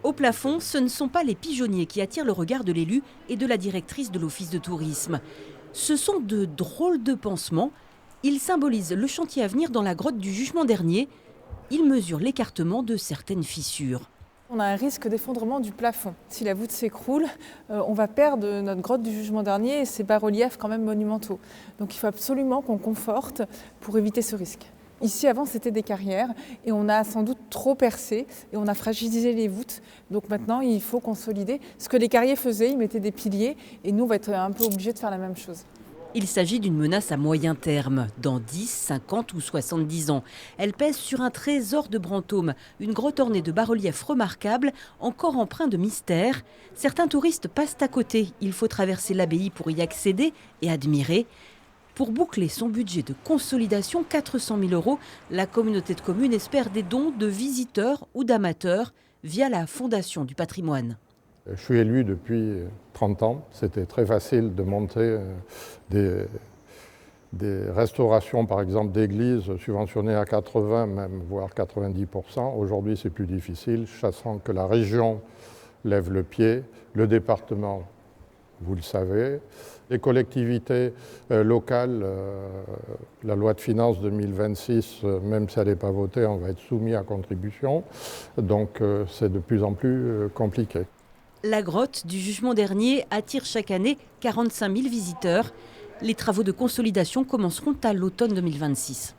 Au plafond, ce ne sont pas les pigeonniers qui attirent le regard de l'élu et de la directrice de l'office de tourisme. Ce sont de drôles de pansements. Ils symbolisent le chantier à venir dans la grotte du Jugement dernier. Ils mesurent l'écartement de certaines fissures. On a un risque d'effondrement du plafond. Si la voûte s'écroule, on va perdre notre grotte du Jugement dernier et ses bas-reliefs quand même monumentaux. Donc il faut absolument qu'on conforte pour éviter ce risque. Ici, avant, c'était des carrières et on a sans doute trop percé et on a fragilisé les voûtes. Donc maintenant, il faut consolider. Ce que les carriers faisaient, ils mettaient des piliers et nous, on va être un peu obligés de faire la même chose. Il s'agit d'une menace à moyen terme, dans 10, 50 ou 70 ans. Elle pèse sur un trésor de Brantôme, une grotte ornée de bas-reliefs remarquables, encore empreints de mystère. Certains touristes passent à côté. Il faut traverser l'abbaye pour y accéder et admirer. Pour boucler son budget de consolidation, 400 000 €, la communauté de communes espère des dons de visiteurs ou d'amateurs via la Fondation du patrimoine. Je suis élu depuis 30 ans. C'était très facile de monter des restaurations, par exemple, d'églises subventionnées à 80, même voire 90%. Aujourd'hui, c'est plus difficile, sachant que la région lève le pied, le département, vous le savez, les collectivités locales, la loi de finances 2026, même si elle n'est pas votée, on va être soumis à contribution. Donc c'est de plus en plus compliqué. La grotte du Jugement dernier attire chaque année 45 000 visiteurs. Les travaux de consolidation commenceront à l'automne 2026.